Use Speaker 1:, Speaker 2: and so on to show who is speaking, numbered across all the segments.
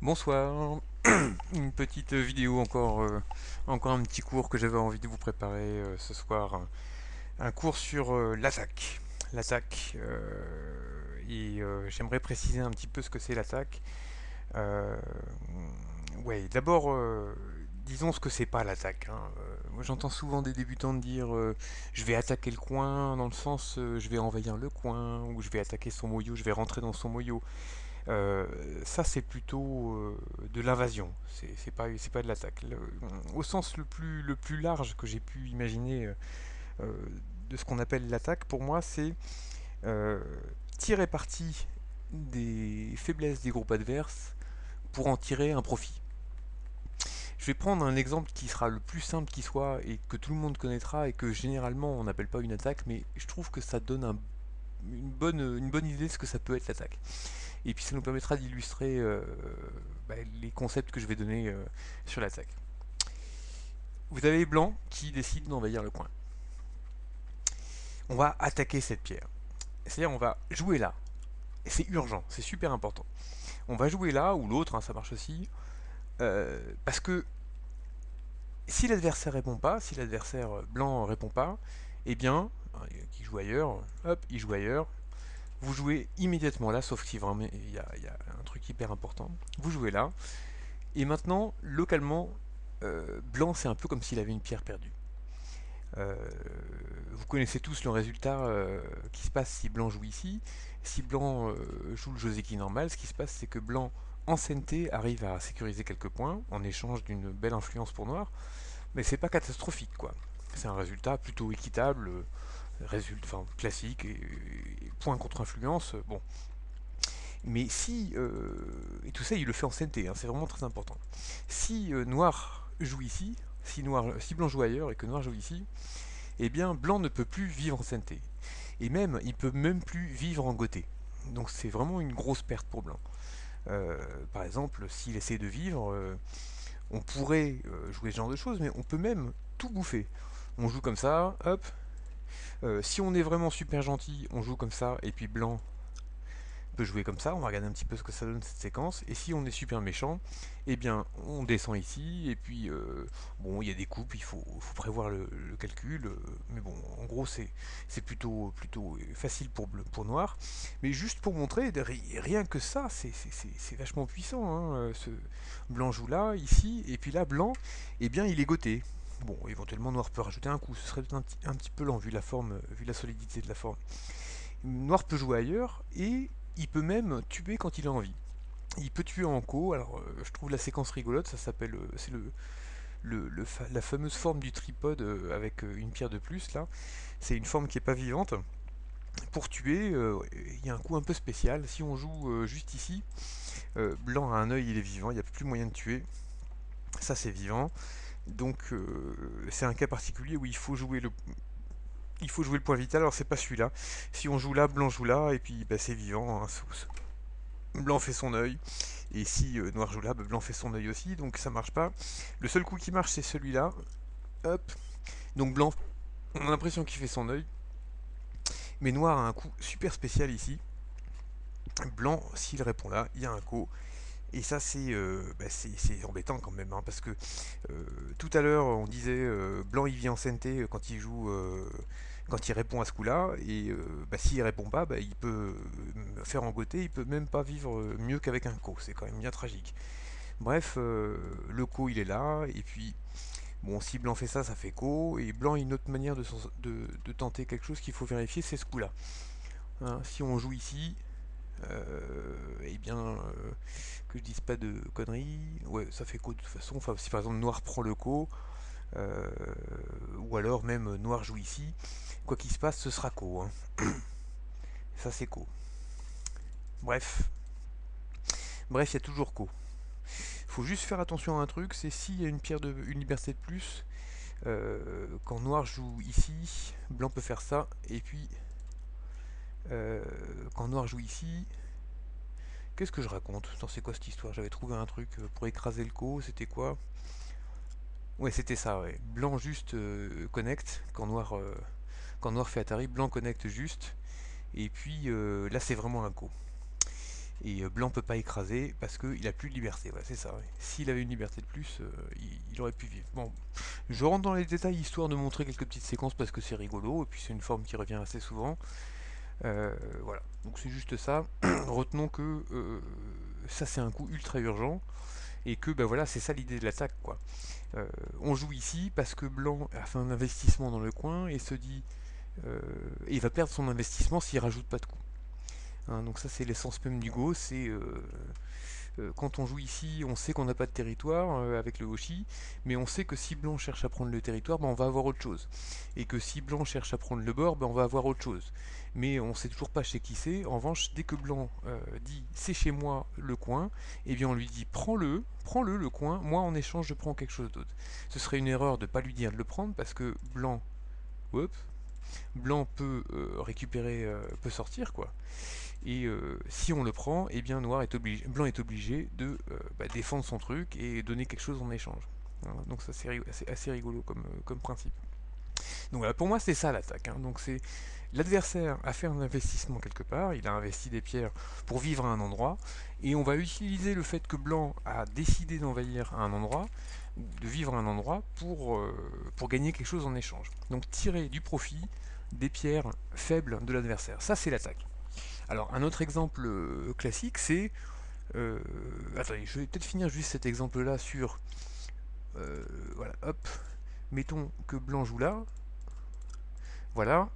Speaker 1: Bonsoir, une petite vidéo encore, encore un petit cours que j'avais envie de vous préparer ce soir. Un cours sur l'attaque. L'attaque, j'aimerais préciser un petit peu ce que c'est l'attaque. Euh, ouais, d'abord, disons ce que c'est pas l'attaque, hein. Moi j'entends souvent des débutants dire je vais attaquer le coin, dans le sens je vais envahir le coin, ou je vais attaquer son moyeu, je vais rentrer dans son moyeu. Euh, Ça, c'est plutôt de l'invasion. C'est pas de l'attaque. Au sens le plus large que j'ai pu imaginer euh, de ce qu'on appelle l'attaque, pour moi, c'est euh, tirer parti des faiblesses des groupes adverses pour en tirer un profit. Je vais prendre un exemple qui sera le plus simple qui soit et que tout le monde connaîtra et que généralement on n'appelle pas une attaque, mais je trouve que ça donne une bonne idée de ce que ça peut être l'attaque. Et puis ça nous permettra d'illustrer les concepts que je vais donner sur l'attaque. Vous avez blanc qui décide d'envahir le coin. On va attaquer cette pierre. C'est-à-dire on va jouer là. Et c'est urgent, c'est super important. On va jouer là ou l'autre, hein, ça marche aussi. Parce que si l'adversaire répond pas, si l'adversaire blanc répond pas, eh bien, qui joue ailleurs, hop, il joue ailleurs. Vous jouez immédiatement là, sauf si vraiment il y a un truc hyper important. Vous jouez là, et maintenant, localement, blanc, c'est un peu comme s'il avait une pierre perdue. Euh, Vous connaissez tous le résultat qui se passe si blanc joue ici. Si blanc joue le Joseki normal, ce qui se passe, c'est que blanc, en CNT, arrive à sécuriser quelques points en échange d'une belle influence pour noir. Mais c'est pas catastrophique, quoi. C'est un résultat plutôt équitable, résultat classique, et point contre influence. Bon, mais si, et tout ça il le fait en CNT, hein, c'est vraiment très important. Si noir joue ici, si blanc joue ailleurs et que noir joue ici, eh bien blanc ne peut plus vivre en CNT. Et même, il peut même plus vivre en Gothé. Donc c'est vraiment une grosse perte pour blanc. Par exemple, s'il essaie de vivre, on pourrait jouer ce genre de choses, mais on peut même tout bouffer. On joue comme ça, hop. Si on est vraiment super gentil, on joue comme ça, et puis blanc peut jouer comme ça, on va regarder un petit peu ce que ça donne cette séquence, et si on est super méchant, eh bien on descend ici, et puis bon, il y a des coupes, faut prévoir le calcul, mais bon, en gros c'est plutôt facile pour noir, mais juste pour montrer, rien que ça, c'est vachement puissant, hein, ce blanc joue là, ici, et puis là, blanc, eh bien il est goté. Bon, éventuellement noir peut rajouter un coup, ce serait un petit peu lent vu la forme, vu la solidité de la forme. Noir peut jouer ailleurs et il peut même tuer quand il a envie. Il peut tuer en co. Alors, je trouve la séquence rigolote. Ça s'appelle, c'est la fameuse forme du tripode avec une pierre de plus là. C'est une forme qui est pas vivante. Pour tuer, il y a un coup un peu spécial. Si on joue juste ici, blanc a un œil, il est vivant. Il n'y a plus moyen de tuer. Ça c'est vivant. Donc c'est un cas particulier où il faut jouer le point vital. Alors c'est pas celui-là. Si on joue là, blanc joue là, et puis bah, c'est vivant, hein. Blanc fait son œil, et si noir joue là, bah, blanc fait son œil aussi, donc ça marche pas. Le seul coup qui marche, c'est celui-là. Hop. Donc blanc, on a l'impression qu'il fait son œil, mais noir a un coup super spécial ici. Blanc, s'il répond là, il y a un coup. Et ça, c'est embêtant quand même, hein, parce que tout à l'heure, on disait blanc il vient en CNT quand il joue, quand il répond à ce coup-là, et bah, s'il répond pas, bah, il peut faire en goté, il peut même pas vivre mieux qu'avec un co. C'est quand même bien tragique. Bref, le co il est là, et puis bon, si blanc fait ça, ça fait co, et blanc a une autre manière de tenter quelque chose qu'il faut vérifier, c'est ce coup-là. Hein, si on joue ici, eh bien, que je dise pas de conneries, ouais, ça fait co de toute façon. Enfin, si par exemple noir prend le co, euh, ou alors même noir joue ici, quoi qu'il se passe, ce sera co, hein. Ça c'est co. Bref, bref, il y a toujours co. Faut juste faire attention à un truc, c'est s'il y a une liberté de plus, quand noir joue ici, blanc peut faire ça, et puis euh, quand noir joue ici, qu'est-ce que je raconte? Attends, c'est quoi cette histoire? J'avais trouvé un truc pour écraser le co, c'était quoi? Ouais, c'était ça, ouais. Blanc juste connecte, quand noir fait Atari, blanc connecte juste, et puis là c'est vraiment un co. et blanc peut pas écraser parce qu'il a plus de liberté. Voilà, c'est ça. Ouais. S'il avait une liberté de plus, il aurait pu vivre. Bon, je rentre dans les détails histoire de montrer quelques petites séquences parce que c'est rigolo et puis c'est une forme qui revient assez souvent. Voilà, donc c'est juste ça. Retenons que ça c'est un coup ultra urgent et que ben voilà, c'est ça l'idée de l'attaque quoi. On joue ici parce que blanc a fait un investissement dans le coin et se dit il va perdre son investissement s'il rajoute pas de coups. Hein, donc ça c'est l'essence même du Go, c'est quand on joue ici, on sait qu'on n'a pas de territoire avec le Hoshi, mais on sait que si blanc cherche à prendre le territoire, ben, on va avoir autre chose. Et que si blanc cherche à prendre le bord, ben, on va avoir autre chose. Mais on sait toujours pas chez qui c'est. En revanche, dès que blanc dit c'est chez moi le coin, eh bien on lui dit prends-le le coin, moi en échange je prends quelque chose d'autre. Ce serait une erreur de ne pas lui dire de le prendre parce que hop, blanc peut récupérer, peut sortir quoi. Et si on le prend, eh bien blanc est obligé de défendre son truc et donner quelque chose en échange. Voilà, donc ça c'est assez rigolo comme principe. Donc voilà, pour moi c'est ça l'attaque. Hein. Donc c'est l'adversaire a fait un investissement quelque part, il a investi des pierres pour vivre à un endroit, et on va utiliser le fait que blanc a décidé d'envahir un endroit, de vivre à un endroit pour gagner quelque chose en échange. Donc tirer du profit des pierres faibles de l'adversaire. Ça c'est l'attaque. Alors un autre exemple classique c'est... attendez, je vais peut-être finir juste cet exemple-là sur... voilà, hop. Mettons que blanc joue là. Voilà.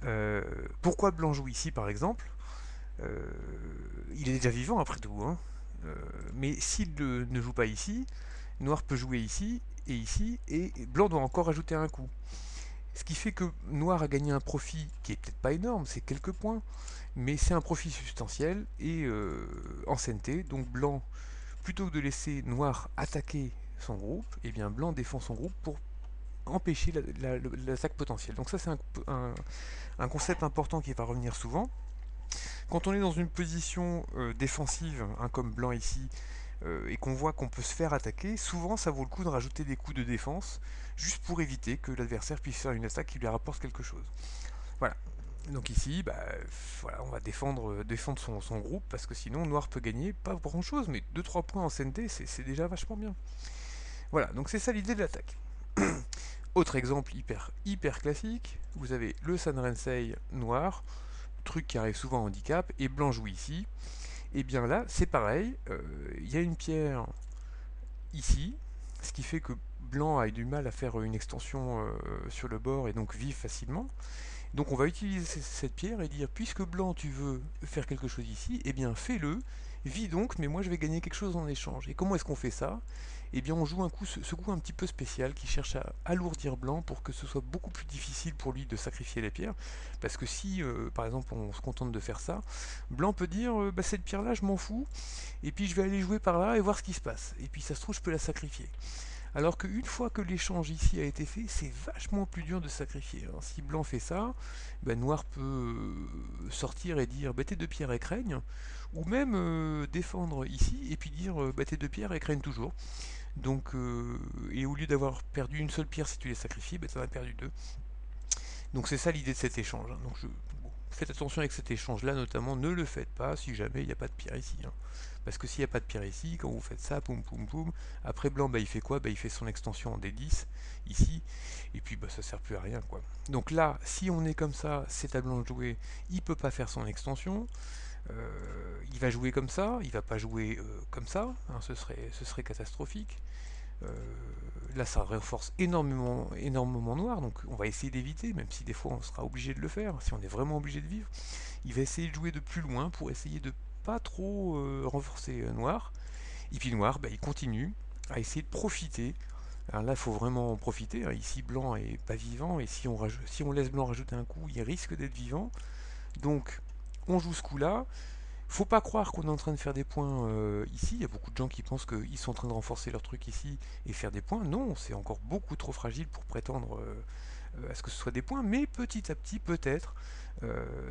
Speaker 1: Euh, pourquoi blanc joue ici par exemple? Euh, il est déjà vivant après tout. Hein. Mais s'il ne joue pas ici, noir peut jouer ici, et blanc doit encore ajouter un coup. Ce qui fait que noir a gagné un profit qui est peut-être pas énorme, c'est quelques points, mais c'est un profit substantiel et ancienneté. Donc blanc, plutôt que de laisser noir attaquer son groupe, et bien blanc défend son groupe pour empêcher l'attaque potentielle. Donc ça c'est un concept important qui va revenir souvent. Quand on est dans une position défensive, hein, comme blanc ici, et qu'on voit qu'on peut se faire attaquer, souvent ça vaut le coup de rajouter des coups de défense, juste pour éviter que l'adversaire puisse faire une attaque qui lui rapporte quelque chose. Voilà. Donc ici, voilà, on va défendre son groupe, parce que sinon noir peut gagner pas grand chose, mais 2-3 points en CNT, c'est déjà vachement bien. Voilà, donc c'est ça l'idée de l'attaque. Autre exemple hyper classique, vous avez le Sanrensei noir, truc qui arrive souvent en handicap, et blanc joue ici. Et bien là, c'est pareil, il y a une pierre ici, ce qui fait que blanc a eu du mal à faire une extension sur le bord et donc vivre facilement. Donc on va utiliser cette pierre et dire, puisque blanc tu veux faire quelque chose ici, eh bien fais-le, vis donc, mais moi je vais gagner quelque chose en échange. Et comment est-ce qu'on fait ça? Eh bien on joue ce coup un petit peu spécial qui cherche à alourdir blanc pour que ce soit beaucoup plus difficile pour lui de sacrifier les pierres. Parce que si par exemple on se contente de faire ça, blanc peut dire cette pierre là je m'en fous, et puis je vais aller jouer par là et voir ce qui se passe. Et puis ça se trouve je peux la sacrifier. Alors qu'une fois que l'échange ici a été fait, c'est vachement plus dur de sacrifier. Alors, si blanc fait ça, noir peut sortir et dire tes deux pierres elles craignent, ou même défendre ici et puis dire tes deux pierres elles craignent toujours. Donc, et au lieu d'avoir perdu une seule pierre si tu les sacrifies, tu en as perdu deux. Donc c'est ça l'idée de cet échange. Hein. Donc bon, faites attention avec cet échange-là, notamment, ne le faites pas si jamais il n'y a pas de pierre ici. Hein. Parce que s'il n'y a pas de pierre ici, quand vous faites ça, poum poum poum, après blanc, il fait quoi? Il fait son extension en D10, ici, et puis ça sert plus à rien, quoi. Donc là, si on est comme ça, c'est à blanc de jouer, il peut pas faire son extension, il va jouer comme ça, il va pas jouer comme ça, hein, ce serait catastrophique. Euh, Là ça renforce énormément noir, donc on va essayer d'éviter, même si des fois on sera obligé de le faire, si on est vraiment obligé de vivre. Il va essayer de jouer de plus loin pour essayer de pas trop renforcer noir. Et puis noir, il continue à essayer de profiter. Alors là, il faut vraiment en profiter. Hein. Ici, blanc est pas vivant, et si on laisse blanc rajouter un coup, il risque d'être vivant. Donc, on joue ce coup-là. Faut pas croire qu'on est en train de faire des points ici. Il y a beaucoup de gens qui pensent qu'ils sont en train de renforcer leur truc ici et faire des points. Non, c'est encore beaucoup trop fragile pour prétendre à ce que ce soit des points. Mais petit à petit, peut-être,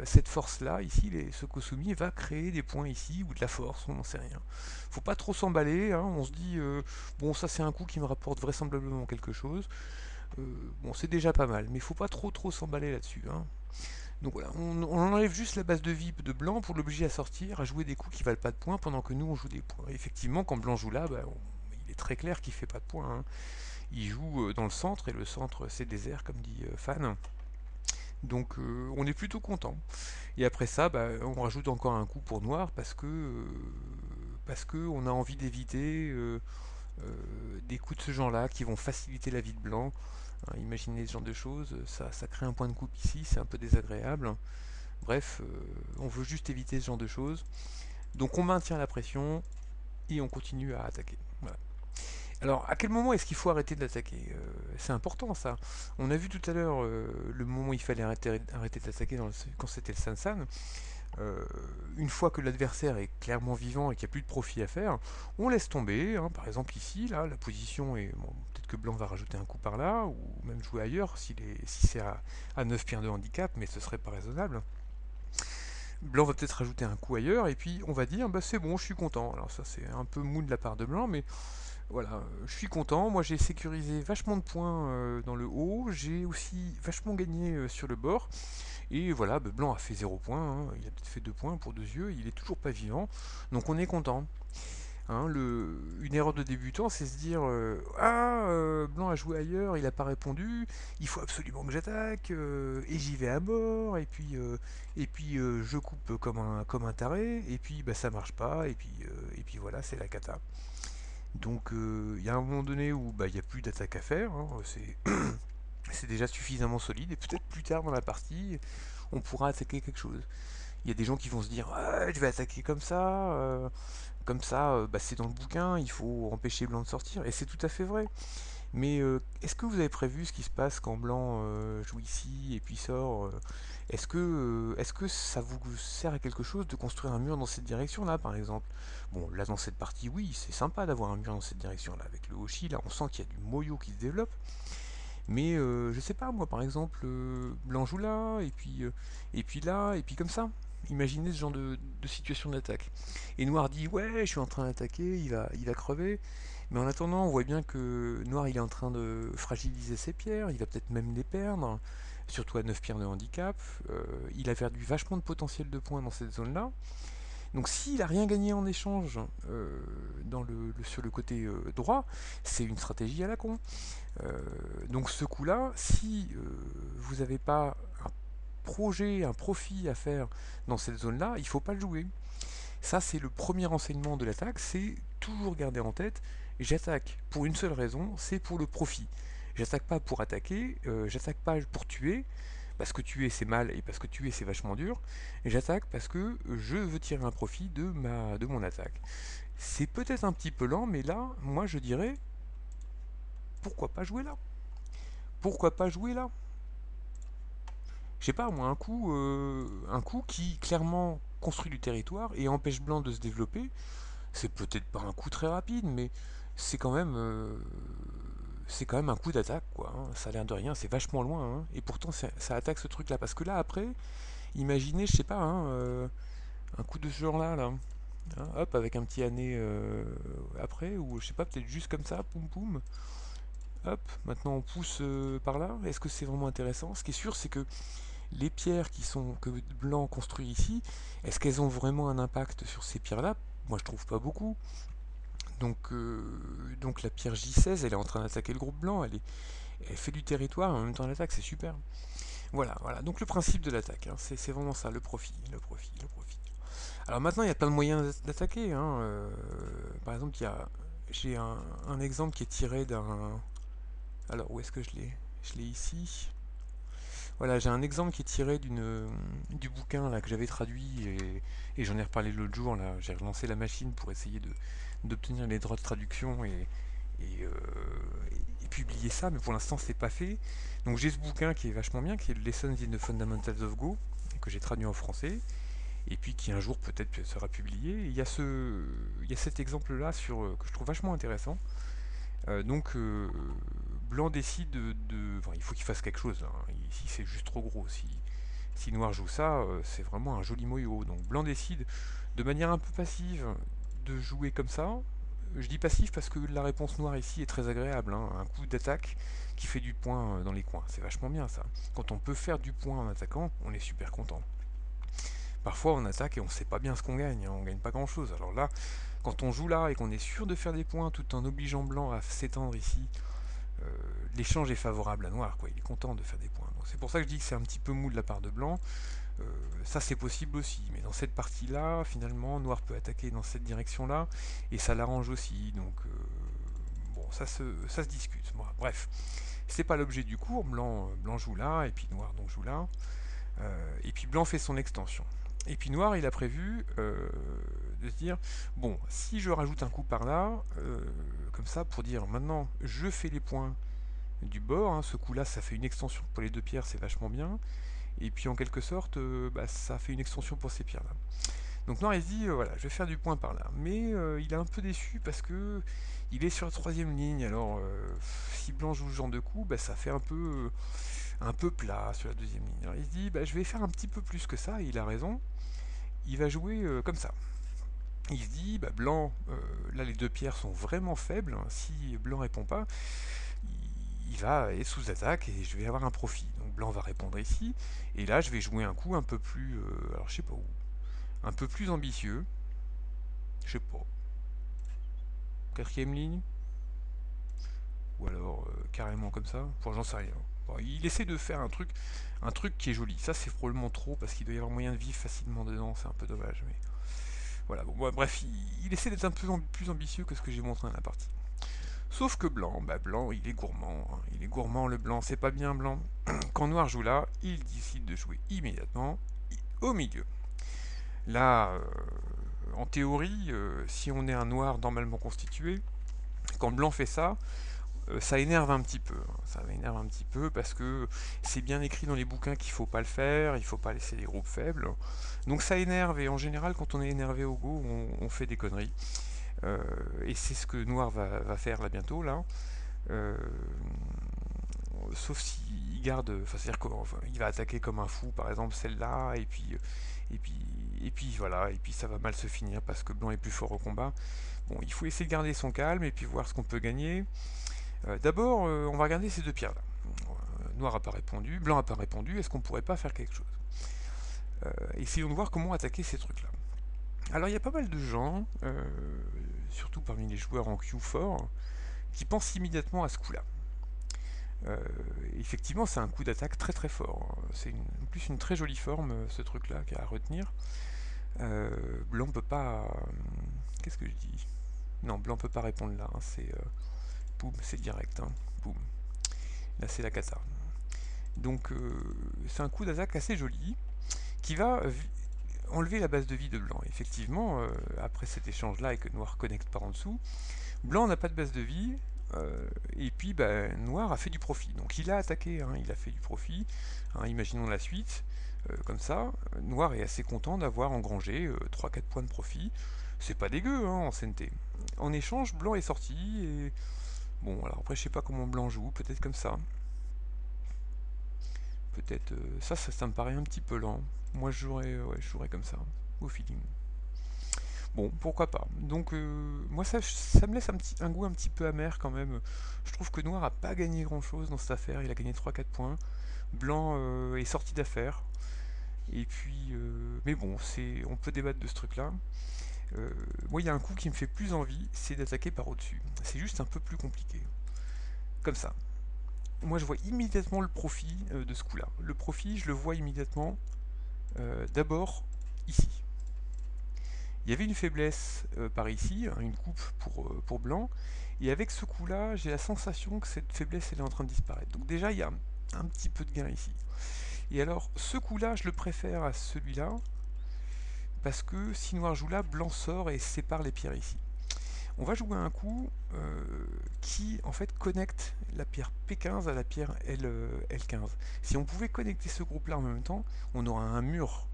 Speaker 1: cette force-là, ici, ce Kosumi va créer des points ici ou de la force, on n'en sait rien. Faut pas trop s'emballer. Hein, on se dit, bon, ça c'est un coup qui me rapporte vraisemblablement quelque chose. Bon, c'est déjà pas mal, mais faut pas trop s'emballer là-dessus. Hein. Donc voilà, on enlève juste la base de vie de blanc pour l'obliger à sortir, à jouer des coups qui valent pas de points pendant que nous on joue des points. Et effectivement, quand blanc joue là, il est très clair qu'il fait pas de points, hein. Il joue dans le centre et le centre c'est désert comme dit Fan. Donc on est plutôt content. Et après ça, on rajoute encore un coup pour noir parce que on a envie d'éviter des coups de ce genre-là qui vont faciliter la vie de blanc. Hein, imaginez ce genre de choses, ça crée un point de coupe ici, c'est un peu désagréable. Bref, on veut juste éviter ce genre de choses. Donc on maintient la pression et on continue à attaquer. Voilà. Alors, à quel moment est-ce qu'il faut arrêter d'attaquer C'est important ça. On a vu tout à l'heure le moment où il fallait arrêter d'attaquer quand c'était le Sansan. Une fois que l'adversaire est clairement vivant et qu'il n'y a plus de profit à faire, on laisse tomber. Hein. Par exemple ici, là, la position est... Bon, peut-être que blanc va rajouter un coup par là, ou même jouer ailleurs si c'est à 9 pierres de handicap, mais ce serait pas raisonnable. Blanc va peut-être rajouter un coup ailleurs, et puis on va dire, bah c'est bon, je suis content. Alors ça c'est un peu mou de la part de blanc, mais voilà, je suis content. Moi j'ai sécurisé vachement de points dans le haut, j'ai aussi vachement gagné sur le bord. Et voilà, blanc a fait 0 points, hein. Il a peut-être fait 2 points pour 2 yeux, il est toujours pas vivant, donc on est content. Hein, une erreur de débutant, c'est se dire blanc a joué ailleurs, il n'a pas répondu, il faut absolument que j'attaque, et j'y vais à mort, et puis je coupe comme un taré, et puis ça marche pas, et puis voilà, c'est la cata. Donc il y a un moment donné où il n'y a plus d'attaque à faire, hein, c'est déjà suffisamment solide, et peut-être plus tard dans la partie, on pourra attaquer quelque chose. Il y a des gens qui vont se dire ah, je vais attaquer comme ça, c'est dans le bouquin, il faut empêcher blanc de sortir, et c'est tout à fait vrai. Mais est-ce que vous avez prévu ce qui se passe quand blanc joue ici et puis sort est-ce que ça vous sert à quelque chose de construire un mur dans cette direction-là, par exemple? Bon, là dans cette partie, oui, c'est sympa d'avoir un mur dans cette direction-là. Avec le Hoshi, là, on sent qu'il y a du moyo qui se développe. Mais je sais pas, moi par exemple, blanc joue là, et puis là, et puis comme ça. Imaginez ce genre de situation d'attaque. Et Noir dit ouais, je suis en train d'attaquer, il va crever. Mais en attendant, on voit bien que Noir il est en train de fragiliser ses pierres, il va peut-être même les perdre, surtout à 9 pierres de handicap. Il a perdu vachement de potentiel de points dans cette zone-là. Donc s'il n'a rien gagné en échange sur le côté droit, c'est une stratégie à la con. Donc ce coup-là, si vous n'avez pas un projet, un profit à faire dans cette zone-là, il ne faut pas le jouer. Ça, c'est le premier enseignement de l'attaque, c'est toujours garder en tête, j'attaque pour une seule raison, c'est pour le profit. J'attaque pas pour attaquer, j'attaque pas pour tuer, parce que tuer c'est mal et parce que tuer c'est vachement dur, et j'attaque parce que je veux tirer un profit de mon attaque. C'est peut-être un petit peu lent, mais là, moi je dirais, pourquoi pas jouer là? Pourquoi pas jouer là? Je sais pas moi, un coup qui clairement construit du territoire et empêche blanc de se développer, c'est peut-être pas un coup très rapide, mais c'est quand même, euh, c'est quand même un coup d'attaque, quoi. Hein. Ça a l'air de rien, c'est vachement loin, hein. Et pourtant, ça attaque ce truc-là. Parce que là, après, imaginez, je sais pas, hein, un coup de ce genre-là, là. Hein, hop, avec un petit année après, ou je sais pas, peut-être juste comme ça, poum poum. Hop, maintenant on pousse par là. Est-ce que c'est vraiment intéressant? Ce qui est sûr, c'est que les pierres que blanc construit ici, est-ce qu'elles ont vraiment un impact sur ces pierres-là? Moi, je trouve pas beaucoup. Donc la pierre J16, elle est en train d'attaquer le groupe blanc, elle fait du territoire et en même temps elle attaque, c'est super. Voilà, voilà. Donc le principe de l'attaque, hein, c'est vraiment ça, le profit, le profit, le profit. Alors maintenant, il y a plein de moyens d'attaquer. Hein. Par exemple, j'ai un exemple qui est tiré d'un... Alors, où est-ce que je l'ai? Je l'ai ici. Voilà, j'ai un exemple qui est tiré du bouquin là, que j'avais traduit et j'en ai reparlé l'autre jour. Là, j'ai relancé la machine pour essayer d'obtenir les droits de traduction et, euh, et publier ça, mais pour l'instant c'est pas fait. Donc j'ai ce bouquin qui est vachement bien, qui est Lessons in the Fundamentals of Go, que j'ai traduit en français, et puis qui un jour peut-être sera publié. Et il y a cet exemple-là que je trouve vachement intéressant. Donc blanc décide enfin, il faut qu'il fasse quelque chose. Hein. Ici c'est juste trop gros. Si noir joue ça, c'est vraiment un joli moyo. Donc blanc décide de manière un peu passive de jouer comme ça, Je dis passif parce que la réponse noire ici est très agréable, hein. Un coup d'attaque qui fait du point dans les coins, c'est vachement bien ça. Quand on peut faire du point en attaquant, on est super content. Parfois on attaque et on sait pas bien ce qu'on gagne, hein, on gagne pas grand chose. Alors là, quand on joue là et qu'on est sûr de faire des points tout en obligeant blanc à s'étendre ici, euh, l'échange est favorable à noir, quoi. Il est content de faire des points. Donc c'est pour ça que je dis que c'est un petit peu mou de la part de blanc. Euh, Ça c'est possible aussi, mais dans cette partie-là, finalement, noir peut attaquer dans cette direction-là, et ça l'arrange aussi. Donc bon, ça se discute. Bon, bref, c'est pas l'objet du cours. Blanc joue là, et puis noir donc joue là. Et puis blanc fait son extension. Et puis noir, il a prévu de se dire, bon, si je rajoute un coup par là, comme ça, pour dire maintenant, je fais les points du bord, hein, ce coup-là, ça fait une extension pour les deux pierres, c'est vachement bien. Et puis en quelque sorte, bah, ça fait une extension pour ces pierres-là. Donc noir, il se dit, voilà, je vais faire du point par là. Mais il est un peu déçu parce que il est sur la troisième ligne. Alors, si blanc joue ce genre de coup, bah, ça fait un peu plat sur la deuxième ligne. Alors il se dit, bah, je vais faire un petit peu plus que ça, et il a raison. Il va jouer comme ça. Il se dit, bah, blanc, là les deux pierres sont vraiment faibles, hein. Si blanc répond pas, il va être sous attaque et je vais avoir un profit. Donc blanc va répondre ici, et là je vais jouer un coup un peu plus, alors je sais pas où, un peu plus ambitieux, je sais pas, quatrième ligne, ou alors carrément comme ça, enfin j'en sais rien. Bon, il essaie de faire un truc qui est joli. Ça c'est probablement trop parce qu'il doit y avoir moyen de vivre facilement dedans, c'est un peu dommage. Mais voilà, bon, bref, il essaie d'être un peu plus ambitieux que ce que j'ai montré dans la partie. Sauf que blanc, bah blanc, il est gourmand, hein. Il est gourmand le blanc, c'est pas bien blanc. Quand noir joue là, il décide de jouer immédiatement au milieu. Là, en théorie, si on est un noir normalement constitué, quand blanc fait ça, ça énerve un petit peu, hein. Ça m'énerve un petit peu parce que c'est bien écrit dans les bouquins qu'il faut pas le faire, il faut pas laisser les groupes faibles. Donc ça énerve, et en général quand on est énervé au go, on fait des conneries. Et c'est ce que Noir va faire là bientôt là. Euh, Sauf s'il garde, enfin c'est-à-dire qu'il va attaquer comme un fou, par exemple celle-là, et puis, et puis voilà, et puis ça va mal se finir parce que blanc est plus fort au combat. Bon, il faut essayer de garder son calme et puis voir ce qu'on peut gagner. D'abord, on va regarder ces deux pierres-là. Noir n'a pas répondu, blanc n'a pas répondu. Est-ce qu'on pourrait pas faire quelque chose? Essayons de voir comment attaquer ces trucs-là. Alors il y a pas mal de gens, surtout parmi les joueurs en Q4, qui pensent immédiatement à ce coup-là. Euh, Effectivement, c'est un coup d'attaque très très fort, hein. C'est en plus une très jolie forme, ce truc-là, qu'il y a à retenir. Blanc peut pas. Qu'est-ce que je dis? Non, blanc peut pas répondre là, hein. C'est boum, c'est direct, hein. Boum. Là, c'est la cata. Donc, c'est un coup d'attaque assez joli qui va enlever la base de vie de blanc. Effectivement, après cet échange-là et que noir connecte par en dessous, blanc n'a pas de base de vie. Et puis bah, noir a fait du profit. Donc il a attaqué, hein, il a fait du profit. Hein, imaginons la suite. Comme ça, noir est assez content d'avoir engrangé 3-4 points de profit. C'est pas dégueu, hein, en CNT. En échange, blanc est sorti. Et bon, alors après, je sais pas comment blanc joue, peut-être comme ça. Peut-être. Ça me paraît un petit peu lent. Moi, je jouerais comme ça, au feeling. Bon, pourquoi pas. Donc, moi, ça me laisse un goût un petit peu amer quand même. Je trouve que Noir a pas gagné grand-chose dans cette affaire. Il a gagné 3-4 points. Blanc est sorti d'affaire. Et puis, mais bon, on peut débattre de ce truc-là. Moi, il y a un coup qui me fait plus envie, c'est d'attaquer par au-dessus. C'est juste un peu plus compliqué. Comme ça. Moi, je vois immédiatement le profit de ce coup-là. Le profit, je le vois immédiatement. D'abord, ici. Il y avait une faiblesse par ici, hein, une coupe pour blanc, et avec ce coup-là, j'ai la sensation que cette faiblesse elle est en train de disparaître. Donc déjà, il y a un petit peu de gain ici. Et alors, ce coup-là, je le préfère à celui-là, parce que si noir joue là, blanc sort et sépare les pierres ici. On va jouer un coup qui, en fait, connecte la pierre P15 à la pierre L15. Si on pouvait connecter ce groupe-là en même temps, on aura un mur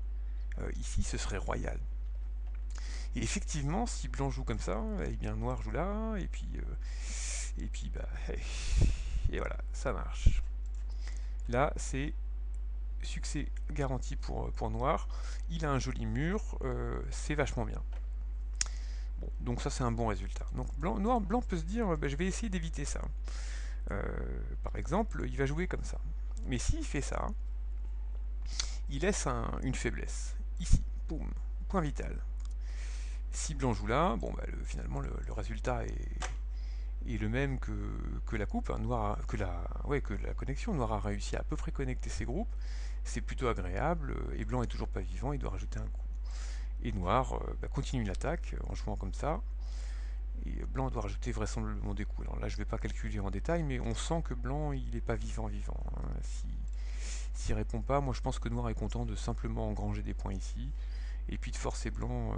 Speaker 1: ici, ce serait royal. Et effectivement, si blanc joue comme ça, eh bien noir joue là, et puis bah, et voilà, ça marche. Là, c'est succès garanti pour noir. Il a un joli mur, c'est vachement bien. Bon, Donc ça c'est un bon résultat. Donc blanc peut se dire, bah, je vais essayer d'éviter ça. Par exemple, il va jouer comme ça. Mais s'il fait ça, il laisse une faiblesse. Ici, boum, point vital. Si blanc joue là, bon, bah, finalement le résultat est le même que la coupe, hein, que la connexion. Noir a réussi à peu près connecter ses groupes, c'est plutôt agréable, et blanc est toujours pas vivant, il doit rajouter un coup. Et noir bah, continue l'attaque en jouant comme ça, et blanc doit rajouter vraisemblablement des coups. Alors là je vais pas calculer en détail, mais on sent que blanc il n'est pas vivant. Hein. S'il répond pas, moi je pense que noir est content de simplement engranger des points ici, et puis de forcer blanc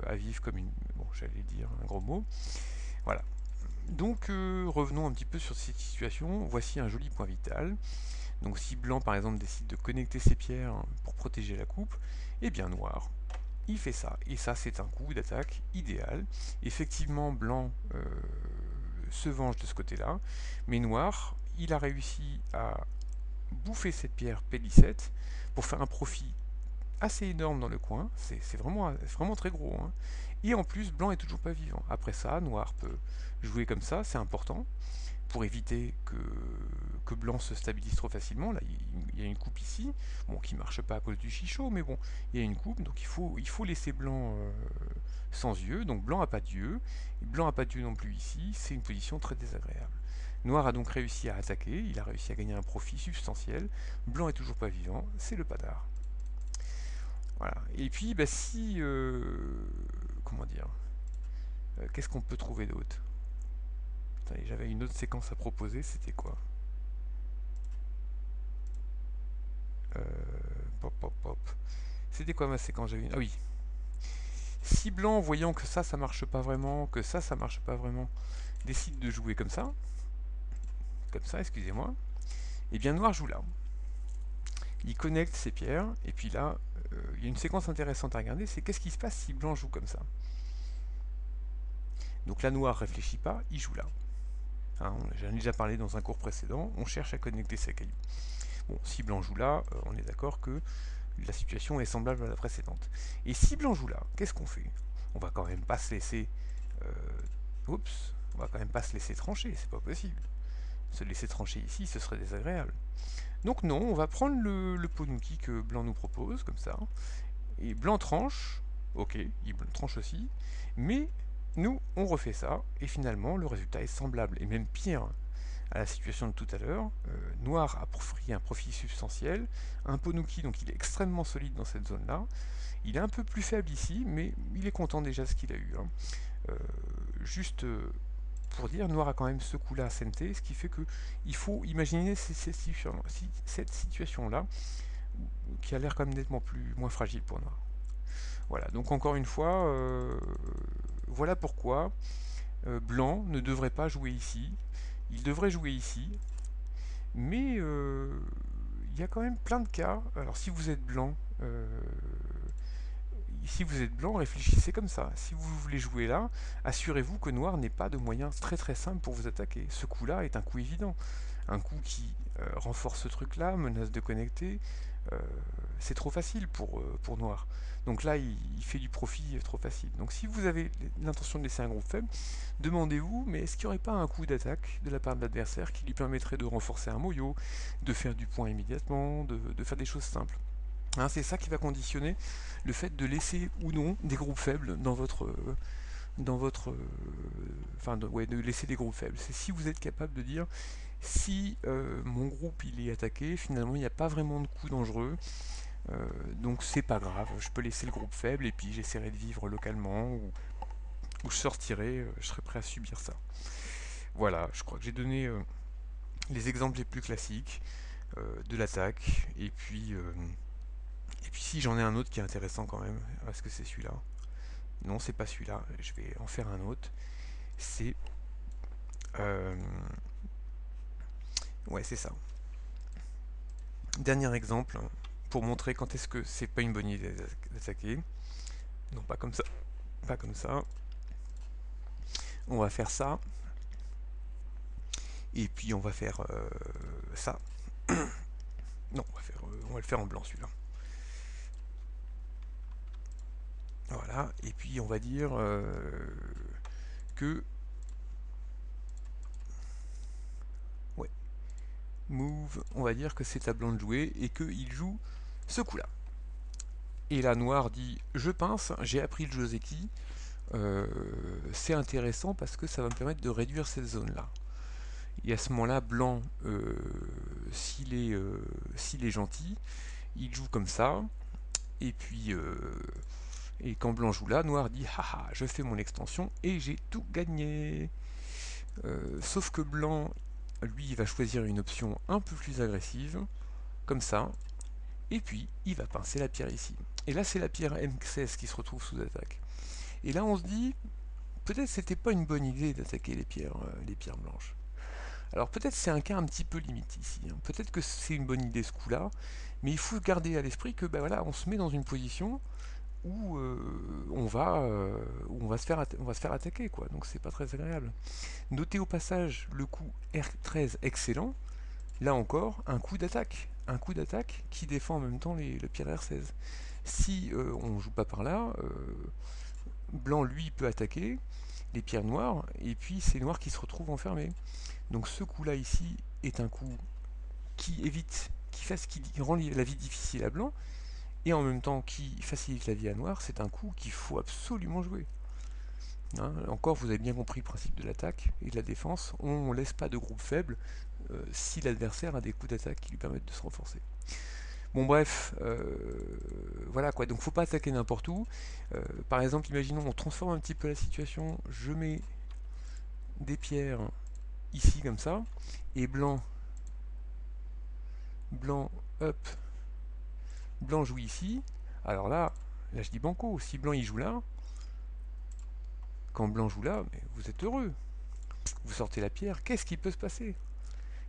Speaker 1: à vivre comme une... Bon, j'allais dire un gros mot. Voilà. Donc revenons un petit peu sur cette situation. Voici un joli point vital. Donc si blanc par exemple décide de connecter ses pierres pour protéger la coupe, et bien noir, il fait ça. Et ça c'est un coup d'attaque idéal. Effectivement blanc se venge de ce côté-là, mais noir, il a réussi à bouffer cette pierre P17 pour faire un profit assez énorme dans le coin, c'est vraiment très gros. Hein. Et en plus, blanc est toujours pas vivant. Après ça, noir peut jouer comme ça, c'est important, pour éviter que blanc se stabilise trop facilement. Là, il y a une coupe ici, bon, qui marche pas à cause du chichot, mais bon, il y a une coupe, donc il faut laisser blanc sans yeux. Donc blanc a pas d'yeux, et blanc a pas d'yeux non plus ici, c'est une position très désagréable. Noir a donc réussi à attaquer, il a réussi à gagner un profit substantiel. Blanc est toujours pas vivant, c'est le padard. Voilà. Et puis, bah, si... comment dire qu'est-ce qu'on peut trouver d'autre? J'avais une autre séquence à proposer, c'était quoi? euh, Pop, pop, pop. C'était quoi ma séquence? Ah oui. Si blanc, voyant que ça marche pas vraiment, que ça marche pas vraiment, décide de jouer comme ça, excusez-moi, et bien noir joue là. Il connecte ses pierres, et puis là, il y a une séquence intéressante à regarder, c'est qu'est-ce qui se passe si blanc joue comme ça. Donc là, noir réfléchit pas, il joue là. Hein, j'en ai déjà parlé dans un cours précédent, on cherche à connecter ses cailloux. Bon, si blanc joue là, on est d'accord que la situation est semblable à la précédente. Et si blanc joue là, qu'est-ce qu'on fait? On va quand même pas se laisser... oups, on va quand même pas se laisser trancher, c'est pas possible. Se laisser trancher ici, ce serait désagréable. Donc non, on va prendre le Ponouki que blanc nous propose, comme ça. Et blanc tranche, ok, il tranche aussi, mais nous, on refait ça, et finalement, le résultat est semblable, et même pire à la situation de tout à l'heure. Noir a pris un profit substantiel, un Ponouki, donc il est extrêmement solide dans cette zone-là. Il est un peu plus faible ici, mais il est content déjà de ce qu'il a eu. Hein. Juste pour dire, Noir a quand même ce coup-là à SNT, ce qui fait que il faut imaginer cette situation-là, qui a l'air quand même nettement moins fragile pour Noir. Voilà, donc encore une fois, voilà pourquoi Blanc ne devrait pas jouer ici. Il devrait jouer ici, mais il y a quand même plein de cas. Alors si vous êtes blanc, réfléchissez comme ça. Si vous voulez jouer là, assurez-vous que noir n'ait pas de moyens très très simples pour vous attaquer. Ce coup-là est un coup évident. Un coup qui renforce ce truc-là, menace de connecter. euh, c'est trop facile pour noir. Donc là, il fait du profit trop facile. Donc si vous avez l'intention de laisser un groupe faible, demandez-vous, mais est-ce qu'il n'y aurait pas un coup d'attaque de la part de l'adversaire qui lui permettrait de renforcer un moyo, de faire du point immédiatement, de faire des choses simples. Hein, c'est ça qui va conditionner le fait de laisser ou non des groupes faibles ouais, de laisser des groupes faibles. C'est si vous êtes capable de dire si mon groupe il est attaqué, finalement il n'y a pas vraiment de coup dangereux, donc c'est pas grave, je peux laisser le groupe faible et puis j'essaierai de vivre localement ou je sortirai, je serai prêt à subir ça. Voilà, je crois que j'ai donné les exemples les plus classiques de l'attaque et puis si j'en ai un autre qui est intéressant quand même, est-ce que c'est celui-là? Non, c'est pas celui-là, je vais en faire un autre. C'est... euh, ouais, c'est ça. Dernier exemple, pour montrer quand est-ce que c'est pas une bonne idée d'attaquer. Non, pas comme ça. Pas comme ça. On va faire ça. Et puis on va faire ça. Non, on va le faire en blanc celui-là. Voilà. Et puis on va dire... que... Ouais, move, on va dire que c'est à blanc de jouer et qu'il joue ce coup-là. Et là, noir dit, je pince, j'ai appris le Joseki, c'est intéressant parce que ça va me permettre de réduire cette zone-là. Et à ce moment-là, blanc, s'il est gentil, il joue comme ça, et puis et quand blanc joue là, noir dit haha, je fais mon extension et j'ai tout gagné. Sauf que blanc, lui, il va choisir une option un peu plus agressive, comme ça, et puis il va pincer la pierre ici. Et là, c'est la pierre M16 qui se retrouve sous attaque. Et là, on se dit, peut-être c'était pas une bonne idée d'attaquer les pierres blanches. Alors peut-être c'est un cas un petit peu limite ici, hein. Peut-être que c'est une bonne idée ce coup-là, mais il faut garder à l'esprit que ben voilà, on se met dans une position où on va se faire attaquer, quoi. Donc c'est pas très agréable. Notez au passage le coup R13 excellent. Là encore, un coup d'attaque qui défend en même temps le pierre R16. Si on joue pas par là, blanc lui peut attaquer les pierres noires, et puis c'est noir qui se retrouve enfermé. Donc ce coup-là ici est un coup qui évite, qui rend la vie difficile à blanc, et en même temps qui facilite la vie à noir. C'est un coup qu'il faut absolument jouer. Hein, encore, vous avez bien compris le principe de l'attaque et de la défense. On ne laisse pas de groupe faible si l'adversaire a des coups d'attaque qui lui permettent de se renforcer. Bon bref, voilà quoi, donc faut pas attaquer n'importe où. Par exemple, imaginons on transforme un petit peu la situation, je mets des pierres ici comme ça, et blanc, hop, blanc joue ici. Alors là je dis banco, si blanc il joue là, quand blanc joue là, mais vous êtes heureux. Vous sortez la pierre, qu'est-ce qui peut se passer?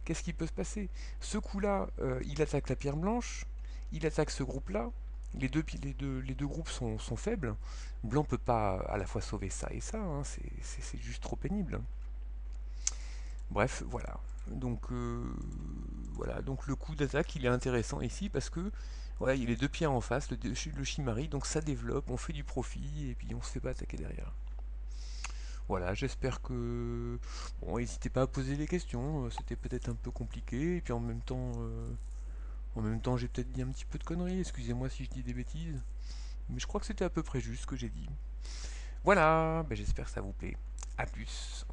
Speaker 1: Qu'est-ce qui peut se passer? Ce coup-là, il attaque la pierre blanche, il attaque ce groupe-là, les deux groupes sont faibles. Blanc peut pas à la fois sauver ça et ça, hein, c'est juste trop pénible. Bref, voilà. Donc voilà, donc le coup d'attaque il est intéressant ici parce que voilà, il y a les deux pierres en face, le Shimari, donc ça développe, on fait du profit et puis on se fait pas attaquer derrière. Voilà, j'espère que... Bon, n'hésitez pas à poser des questions, c'était peut-être un peu compliqué, et puis en même temps j'ai peut-être dit un petit peu de conneries, excusez-moi si je dis des bêtises, mais je crois que c'était à peu près juste ce que j'ai dit. Voilà, ben j'espère que ça vous plaît. A plus.